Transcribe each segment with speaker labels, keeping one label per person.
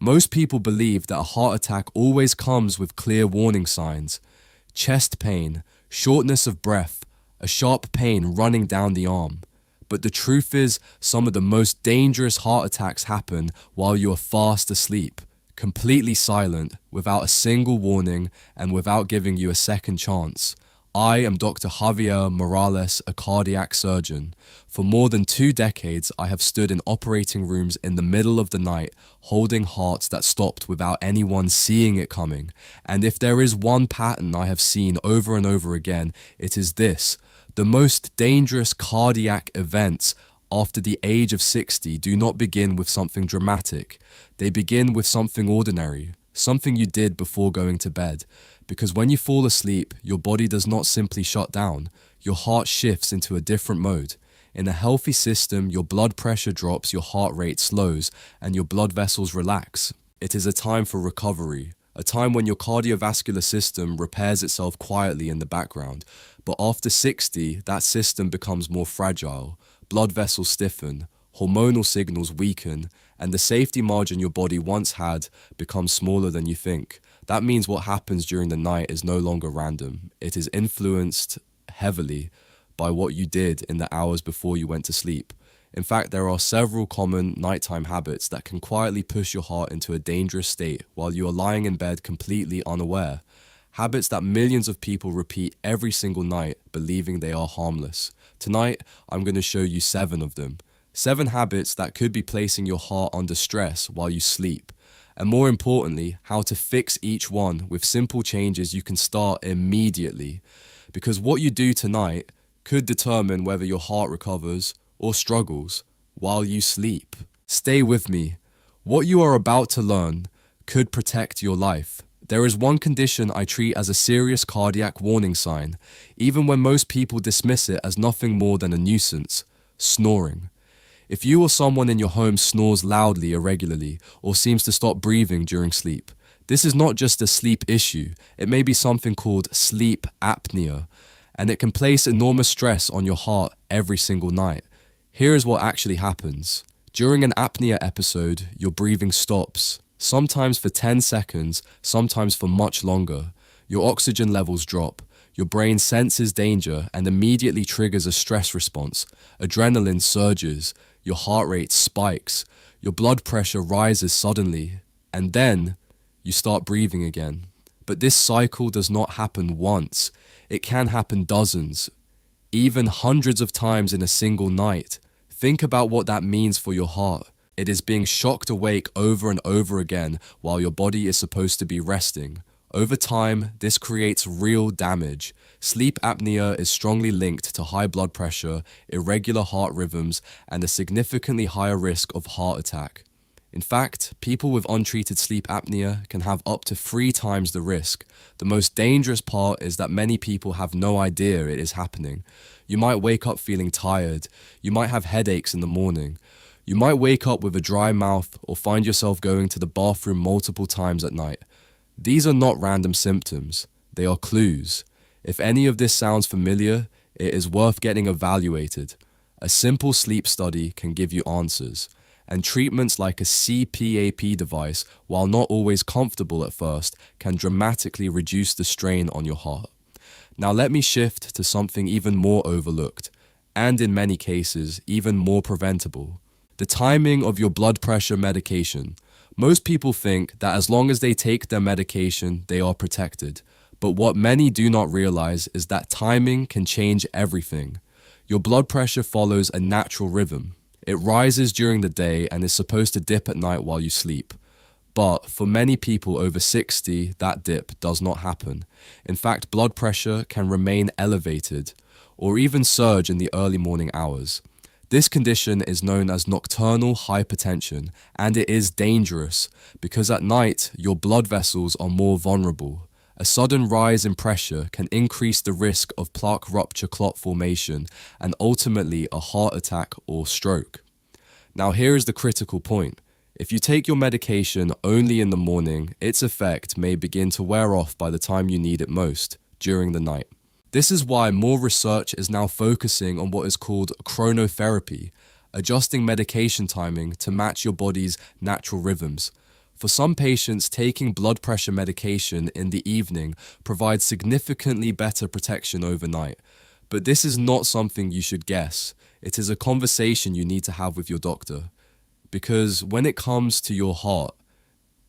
Speaker 1: Most people believe that a heart attack always comes with clear warning signs: chest pain, shortness of breath, a sharp pain running down the arm. But the truth is, some of the most dangerous heart attacks happen while you are fast asleep, completely silent, without a single warning, and without giving you a second chance. I am Dr. Javier Morales, a cardiac surgeon. For more than 2 decades, I have stood in operating rooms in the middle of the night, holding hearts that stopped without anyone seeing it coming. And if there is one pattern I have seen over and over again, it is this: the most dangerous cardiac events after the age of 60 do not begin with something dramatic. They begin with something ordinary, something you did before going to bed. Because when you fall asleep, your body does not simply shut down. Your heart shifts into a different mode. In a healthy system, your blood pressure drops, your heart rate slows, and your blood vessels relax. It is a time for recovery, a time when your cardiovascular system repairs itself quietly in the background. But after 60, that system becomes more fragile. Blood vessels stiffen, hormonal signals weaken, and the safety margin your body once had becomes smaller than you think. That means what happens during the night is no longer random. It is influenced heavily by what you did in the hours before you went to sleep. In fact, there are several common nighttime habits that can quietly push your heart into a dangerous state while you are lying in bed completely unaware. Habits that millions of people repeat every single night, believing they are harmless. Tonight, I'm going to show you 7 of them. 7 habits that could be placing your heart under stress while you sleep. And more importantly, how to fix each one with simple changes you can start immediately. Because what you do tonight could determine whether your heart recovers or struggles while you sleep. Stay with me. What you are about to learn could protect your life. There is one condition I treat as a serious cardiac warning sign, even when most people dismiss it as nothing more than a nuisance: snoring. If you or someone in your home snores loudly, irregularly, or seems to stop breathing during sleep, this is not just a sleep issue. It may be something called sleep apnea, and it can place enormous stress on your heart every single night. Here is what actually happens. During an apnea episode, your breathing stops, sometimes for 10 seconds, sometimes for much longer. Your oxygen levels drop. Your brain senses danger and immediately triggers a stress response. Adrenaline surges. Your heart rate spikes, your blood pressure rises suddenly, and then you start breathing again. But this cycle does not happen once. It can happen dozens, even hundreds of times in a single night. Think about what that means for your heart. It is being shocked awake over and over again while your body is supposed to be resting. Over time, this creates real damage. Sleep apnea is strongly linked to high blood pressure, irregular heart rhythms, and a significantly higher risk of heart attack. In fact, people with untreated sleep apnea can have up to 3 times the risk. The most dangerous part is that many people have no idea it is happening. You might wake up feeling tired. You might have headaches in the morning. You might wake up with a dry mouth or find yourself going to the bathroom multiple times at night. These are not random symptoms, they are clues. If any of this sounds familiar, it is worth getting evaluated. A simple sleep study can give you answers, and treatments like a CPAP device, while not always comfortable at first, can dramatically reduce the strain on your heart. Now let me shift to something even more overlooked, and in many cases, even more preventable: the timing of your blood pressure medication. Most people think that as long as they take their medication, they are protected. But what many do not realize is that timing can change everything. Your blood pressure follows a natural rhythm. It rises during the day and is supposed to dip at night while you sleep. But for many people over 60, that dip does not happen. In fact, blood pressure can remain elevated or even surge in the early morning hours. This condition is known as nocturnal hypertension, and it is dangerous because at night your blood vessels are more vulnerable. A sudden rise in pressure can increase the risk of plaque rupture, clot formation, and ultimately a heart attack or stroke. Now here is the critical point. If you take your medication only in the morning, its effect may begin to wear off by the time you need it most, during the night. This is why more research is now focusing on what is called chronotherapy, adjusting medication timing to match your body's natural rhythms. For some patients, taking blood pressure medication in the evening provides significantly better protection overnight. But this is not something you should guess. It is a conversation you need to have with your doctor. Because when it comes to your heart,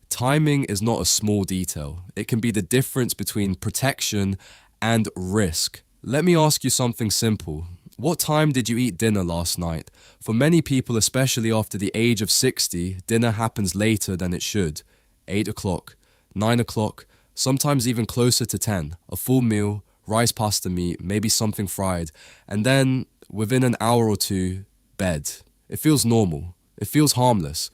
Speaker 1: timing is not a small detail. It can be the difference between protection and risk. Let me ask you something simple. What time did you eat dinner last night? For many people, especially after the age of 60, dinner happens later than it should. 8 o'clock, 9 o'clock, sometimes even closer to 10. A full meal, rice, pasta, meat, maybe something fried, and then within an hour or two, bed. It feels normal. It feels harmless.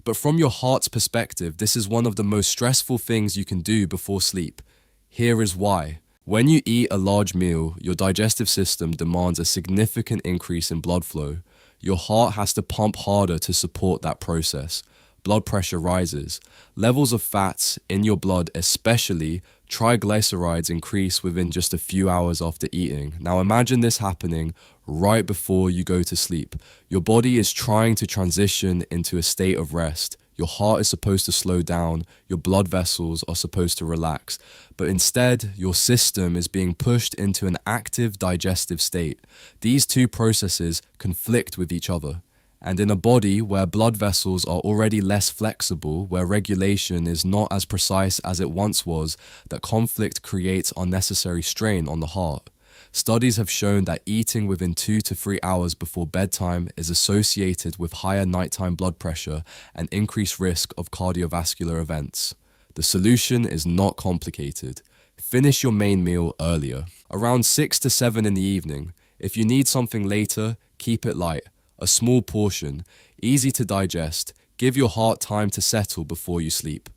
Speaker 1: But from your heart's perspective, this is one of the most stressful things you can do before sleep. Here is why. When you eat a large meal, your digestive system demands a significant increase in blood flow. Your heart has to pump harder to support that process. Blood pressure rises. Levels of fats in your blood, especially triglycerides, increase within just a few hours after eating. Now imagine this happening right before you go to sleep. Your body is trying to transition into a state of rest. Your heart is supposed to slow down, your blood vessels are supposed to relax, but instead, your system is being pushed into an active digestive state. These two processes conflict with each other. And in a body where blood vessels are already less flexible, where regulation is not as precise as it once was, that conflict creates unnecessary strain on the heart. Studies have shown that eating within 2 to 3 hours before bedtime is associated with higher nighttime blood pressure and increased risk of cardiovascular events. The solution is not complicated. Finish your main meal earlier, around 6 to 7 in the evening. If you need something later, keep it light, a small portion, easy to digest. Give your heart time to settle before you sleep.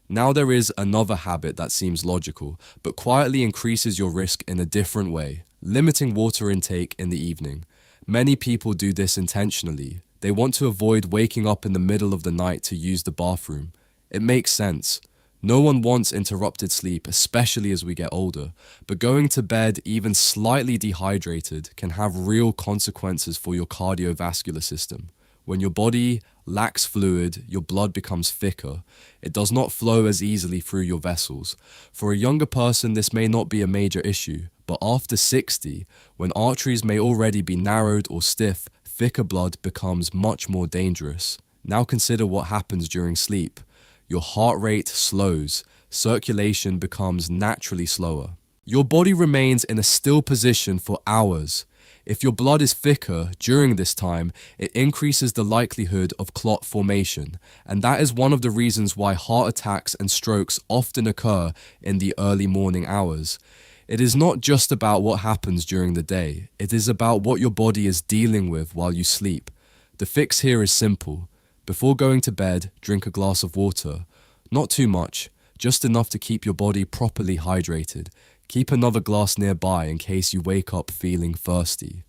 Speaker 1: Now there is another habit that seems logical, but quietly increases your risk in a different way. Limiting water intake in the evening. Many people do this intentionally. They want to avoid waking up in the middle of the night to use the bathroom. It makes sense. No one wants interrupted sleep, especially as we get older, but going to bed even slightly dehydrated can have real consequences for your cardiovascular system. When your body lacks fluid, your blood becomes thicker. It does not flow as easily through your vessels. For a younger person, this may not be a major issue, but after 60, when arteries may already be narrowed or stiff, thicker blood becomes much more dangerous. Now consider what happens during sleep. Your heart rate slows, circulation becomes naturally slower. Your body remains in a still position for hours. If your blood is thicker during this time, it increases the likelihood of clot formation, and that is one of the reasons why heart attacks and strokes often occur in the early morning hours. It is not just about what happens during the day, it is about what your body is dealing with while you sleep. The fix here is simple. Before going to bed, drink a glass of water. Not too much, just enough to keep your body properly hydrated. Keep another glass nearby in case you wake up feeling thirsty.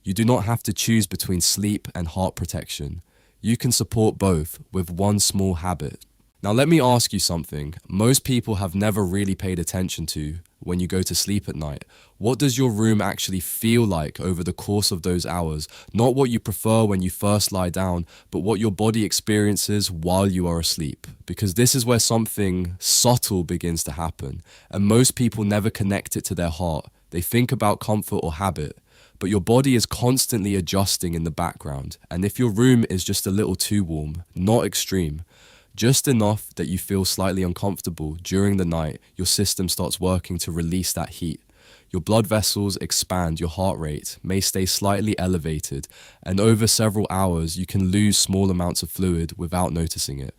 Speaker 1: You do not have to choose between sleep and heart protection. You can support both with one small habit. Now let me ask you something most people have never really paid attention to when you go to sleep at night. What does your room actually feel like over the course of those hours? Not what you prefer when you first lie down, but what your body experiences while you are asleep. Because this is where something subtle begins to happen, and most people never connect it to their heart. They think about comfort or habit, but your body is constantly adjusting in the background. And if your room is just a little too warm, not extreme, just enough that you feel slightly uncomfortable during the night, your system starts working to release that heat. Your blood vessels expand, your heart rate may stay slightly elevated, and over several hours you can lose small amounts of fluid without noticing it.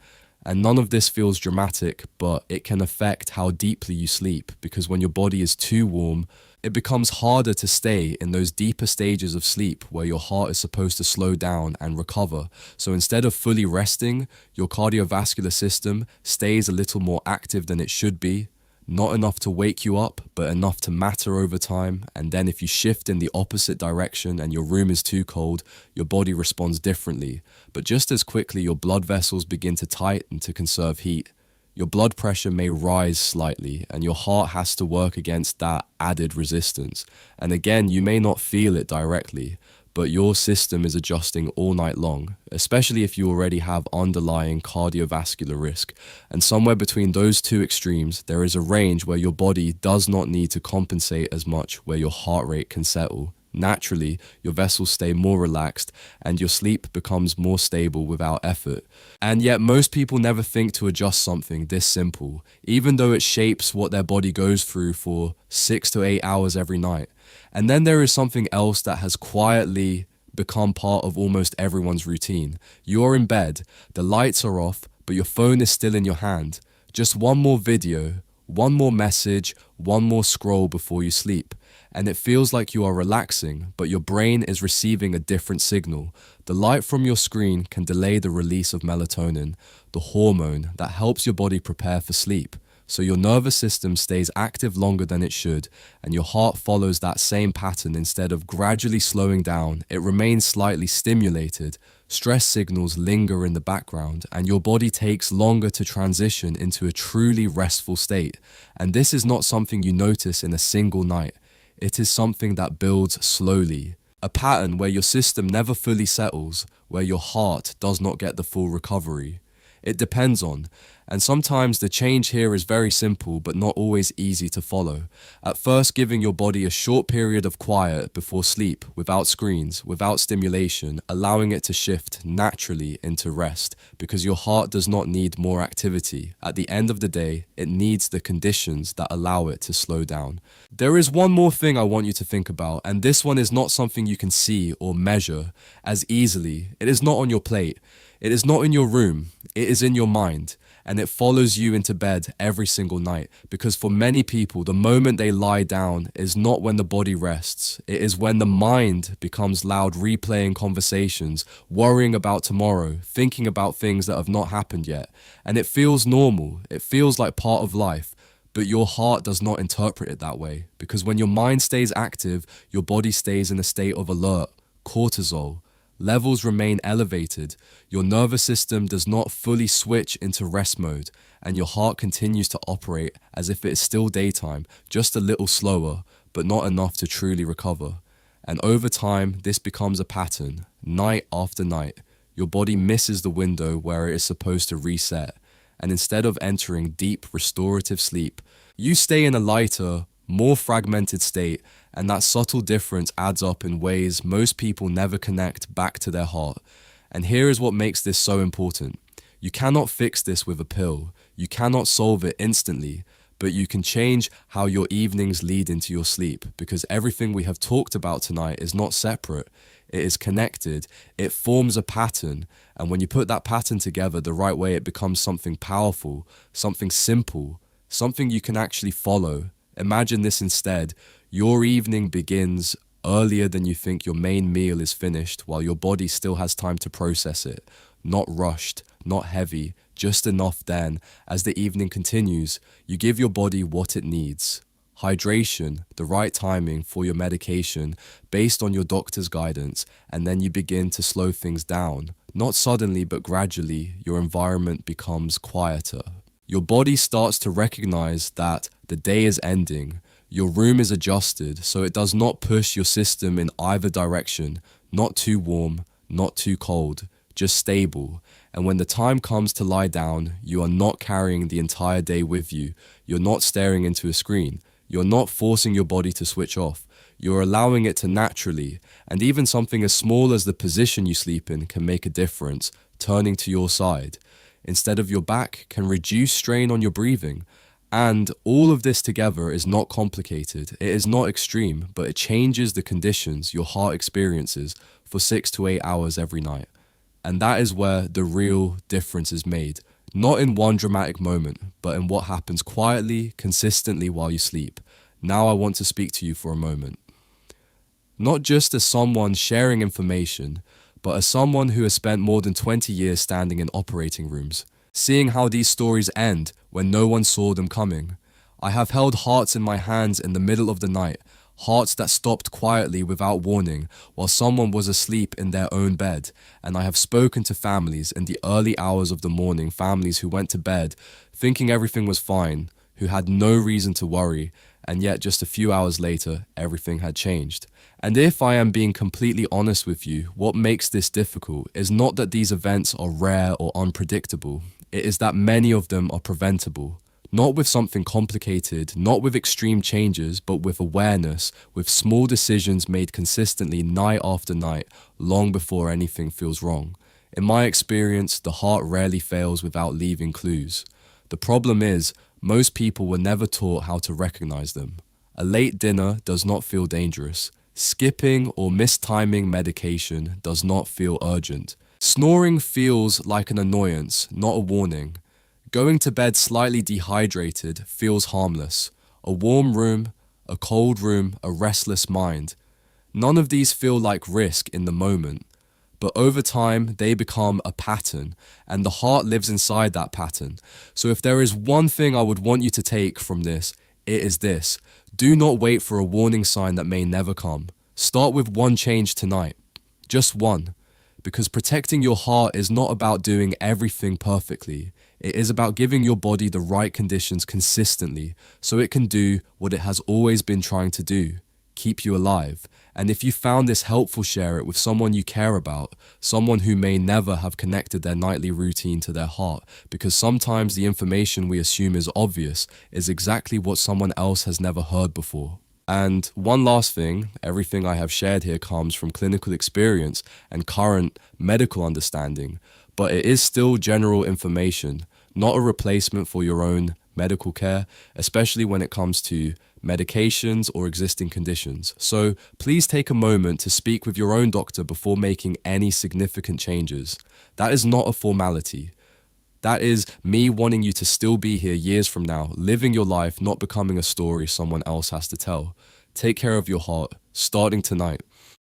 Speaker 1: And none of this feels dramatic, but it can affect how deeply you sleep, because when your body is too warm, it becomes harder to stay in those deeper stages of sleep where your heart is supposed to slow down and recover. So instead of fully resting, your cardiovascular system stays a little more active than it should be. Not enough to wake you up, but enough to matter over time. And then if you shift in the opposite direction and your room is too cold, your body responds differently. But just as quickly, your blood vessels begin to tighten to conserve heat. Your blood pressure may rise slightly, and your heart has to work against that added resistance. And again, you may not feel it directly, but your system is adjusting all night long, especially if you already have underlying cardiovascular risk. And somewhere between those two extremes, there is a range where your body does not need to compensate as much, where your heart rate can settle. Naturally, your vessels stay more relaxed and your sleep becomes more stable without effort. And yet most people never think to adjust something this simple, even though it shapes what their body goes through for 6 to 8 hours every night. And then there is something else that has quietly become part of almost everyone's routine. You're in bed, the lights are off, but your phone is still in your hand. Just one more video, one more message, one more scroll before you sleep. And it feels like you are relaxing, but your brain is receiving a different signal. The light from your screen can delay the release of melatonin, the hormone that helps your body prepare for sleep. So your nervous system stays active longer than it should, and your heart follows that same pattern. Instead of gradually slowing down, it remains slightly stimulated. Stress signals linger in the background, and your body takes longer to transition into a truly restful state. And this is not something you notice in a single night. It is something that builds slowly. A pattern where your system never fully settles, where your heart does not get the full recovery. It depends on, and sometimes the change here is very simple but not always easy to follow. At first, giving your body a short period of quiet before sleep, without screens, without stimulation, allowing it to shift naturally into rest, because your heart does not need more activity. At the end of the day, it needs the conditions that allow it to slow down. There is one more thing I want you to think about, and this one is not something you can see or measure as easily. It is not on your plate. It is not in your room. It is in your mind. And it follows you into bed every single night, because for many people, the moment they lie down is not when the body rests. It is when the mind becomes loud, replaying conversations, worrying about tomorrow, thinking about things that have not happened yet. And it feels normal. It feels like part of life. But your heart does not interpret it that way, because when your mind stays active, your body stays in a state of alert, cortisol. Levels remain elevated, your nervous system does not fully switch into rest mode, and your heart continues to operate as if it is still daytime, just a little slower, but not enough to truly recover. And over time, this becomes a pattern, night after night. Your body misses the window where it is supposed to reset, and instead of entering deep restorative sleep, you stay in a lighter, more fragmented state, and that subtle difference adds up in ways most people never connect back to their heart. And here is what makes this so important. You cannot fix this with a pill. You cannot solve it instantly, but you can change how your evenings lead into your sleep, because everything we have talked about tonight is not separate. It is connected. It forms a pattern, and when you put that pattern together the right way, it becomes something powerful, something simple, something you can actually follow. Imagine this instead. Your evening begins earlier than you think your main meal is finished, while your body still has time to process it. Not rushed, not heavy, just enough. Then, as the evening continues, you give your body what it needs. Hydration, the right timing for your medication based on your doctor's guidance, and then you begin to slow things down. Not suddenly, but gradually, your environment becomes quieter. Your body starts to recognize that the day is ending. Your room is adjusted so it does not push your system in either direction, not too warm, not too cold, just stable. And when the time comes to lie down, you are not carrying the entire day with you. You're not staring into a screen. You're not forcing your body to switch off. You're allowing it to naturally, and even something as small as the position you sleep in can make a difference. Turning to your side instead of your back can reduce strain on your breathing. And all of this together is not complicated. It is not extreme, but it changes the conditions your heart experiences for 6 to 8 hours every night. And that is where the real difference is made. Not in one dramatic moment, but in what happens quietly, consistently while you sleep. Now I want to speak to you for a moment. Not just as someone sharing information, but as someone who has spent more than 20 years standing in operating rooms, seeing how these stories end when no one saw them coming. I have held hearts in my hands in the middle of the night, hearts that stopped quietly without warning while someone was asleep in their own bed. And I have spoken to families in the early hours of the morning, families who went to bed thinking everything was fine, who had no reason to worry, and yet just a few hours later, everything had changed. And if I am being completely honest with you, what makes this difficult is not that these events are rare or unpredictable. It is that many of them are preventable. Not with something complicated, not with extreme changes, but with awareness, with small decisions made consistently night after night, long before anything feels wrong. In my experience, the heart rarely fails without leaving clues. The problem is, most people were never taught how to recognize them. A late dinner does not feel dangerous. Skipping or mistiming medication does not feel urgent. Snoring feels like an annoyance, not a warning. Going to bed slightly dehydrated feels harmless. A warm room, a cold room, a restless mind. None of these feel like risk in the moment. But over time, they become a pattern, and the heart lives inside that pattern. So if there is one thing I would want you to take from this, it is this. Do not wait for a warning sign that may never come. Start with one change tonight. Just one. Because protecting your heart is not about doing everything perfectly. It is about giving your body the right conditions consistently so it can do what it has always been trying to do, keep you alive. And if you found this helpful, share it with someone you care about, someone who may never have connected their nightly routine to their heart, because sometimes the information we assume is obvious is exactly what someone else has never heard before. And one last thing, everything I have shared here comes from clinical experience and current medical understanding, but it is still general information, not a replacement for your own medical care, especially when it comes to medications or existing conditions. So please take a moment to speak with your own doctor before making any significant changes. That is not a formality. That is me wanting you to still be here years from now, living your life, not becoming a story someone else has to tell. Take care of your heart, starting tonight.